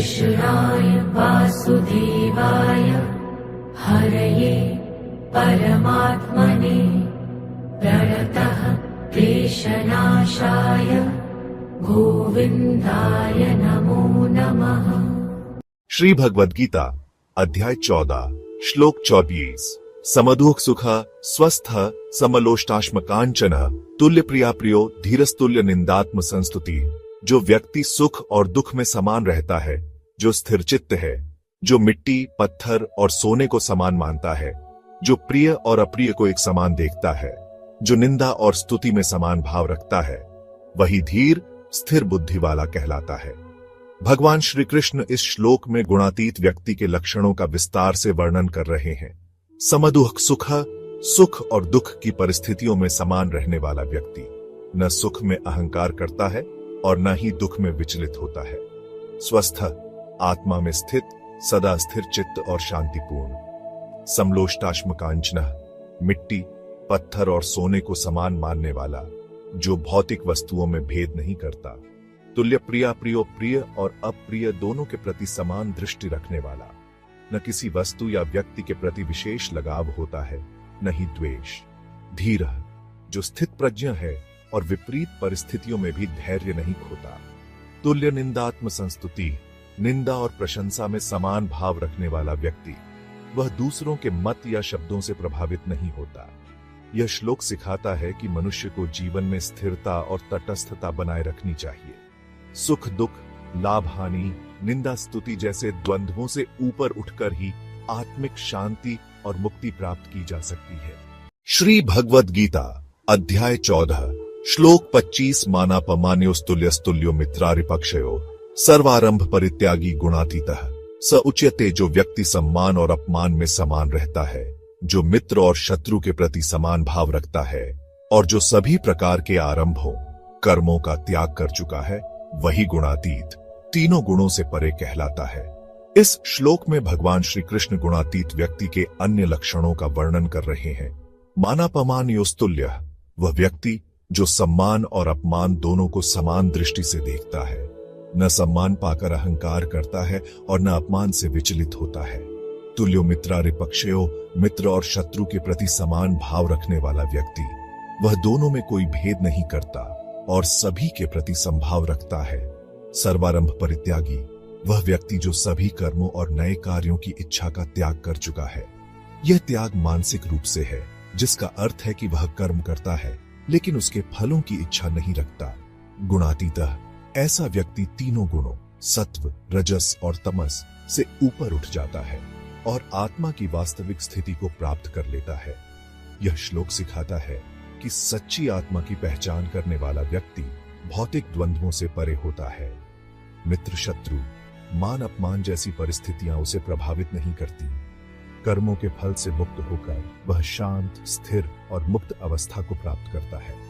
कृष्णाय वासुदेवाय हरये परमात्मने प्रणतः क्लेशनाशाय गोविंदाय नमो नमः। श्री भगवद गीता अध्याय 14 श्लोक 24 समदुःख सुख स्वस्थ समलोष्टाश्म कांचन तुल्य प्रिया प्रियो धीरस्तुल्य निंदात्म संस्तुति। जो व्यक्ति सुख और दुख में समान रहता है, जो स्थिर चित्त है, जो मिट्टी पत्थर और सोने को समान मानता है, जो प्रिय और अप्रिय को एक समान देखता है, जो निंदा और स्तुति में समान भाव रखता है, वही धीर स्थिर बुद्धि वाला कहलाता है। भगवान श्री कृष्ण इस श्लोक में गुणातीत व्यक्ति के लक्षणों का विस्तार से वर्णन कर रहे हैं। समदुःख सुख, सुख और दुख की परिस्थितियों में समान रहने वाला व्यक्ति न सुख में अहंकार करता है और न ही दुख में विचलित होता है। स्वस्थ, आत्मा में स्थित, सदा स्थिर चित्त और शांतिपूर्ण। समलोष्टाश्म कांचन, मिट्टी पत्थर और सोने को समान मानने वाला, जो भौतिक वस्तुओं में भेद नहीं करता। तुल्य प्रिया प्रियो, प्रिय और अप्रिय दोनों के प्रति समान दृष्टि रखने वाला, न किसी वस्तु या व्यक्ति के प्रति विशेष लगाव होता है, न ही द्वेष। धीर, जो स्थित प्रज्ञ है और विपरीत परिस्थितियों में भी धैर्य नहीं खोता। तुल्य निंदात्म संस्तुति, निंदा और प्रशंसा में समान भाव रखने वाला व्यक्ति, वह दूसरों के मत या शब्दों से प्रभावित नहीं होता। यह श्लोक सिखाता है कि मनुष्य को जीवन में स्थिरता और तटस्थता बनाए रखनी चाहिए। सुख दुख, लाभ हानि, निंदा स्तुति जैसे द्वंद्वों से ऊपर उठकर ही आत्मिक शांति और मुक्ति प्राप्त की जा सकती है। श्री भगवद गीता अध्याय 14 श्लोक 25 मानापमान्योस्तुल्यस्तुल्यो मित्रारिपक्षयो सर्वारंभ परित्यागी गुणातीतः स उच्यते। जो व्यक्ति सम्मान और अपमान में समान रहता है, जो मित्र और शत्रु के प्रति समान भाव रखता है और जो सभी प्रकार के आरंभों कर्मों का त्याग कर चुका है, वही गुणातीत तीनों गुणों से परे कहलाता है। इस श्लोक में भगवान श्री कृष्ण गुणातीत व्यक्ति के अन्य लक्षणों का वर्णन कर रहे हैं। मानापमान्योस्तुल्य, वह व्यक्ति जो सम्मान और अपमान दोनों को समान दृष्टि से देखता है, न सम्मान पाकर अहंकार करता है और न अपमान से विचलित होता है। तुल्यो मित्रारिपक्षयो, मित्र और शत्रु के प्रति समान भाव रखने वाला व्यक्ति, वह दोनों में कोई भेद नहीं करता और सभी के प्रति समभाव रखता है। सर्वारंभ परित्यागी, वह व्यक्ति जो सभी कर्मों और नए कार्यों की इच्छा का त्याग कर चुका है। यह त्याग मानसिक रूप से है, जिसका अर्थ है कि वह कर्म करता है लेकिन उसके फलों की इच्छा नहीं रखता। गुणातीतः, ऐसा व्यक्ति तीनों गुणों सत्व रजस और तमस से ऊपर उठ जाता है और आत्मा की वास्तविक स्थिति को प्राप्त कर लेता है। यह श्लोक सिखाता है कि सच्ची आत्मा की पहचान करने वाला व्यक्ति भौतिक द्वंद्वों से परे होता है। मित्र शत्रु, मान अपमान जैसी परिस्थितियां उसे प्रभावित नहीं करती। कर्मों के फल से मुक्त होकर वह शांत स्थिर और मुक्त अवस्था को प्राप्त करता है।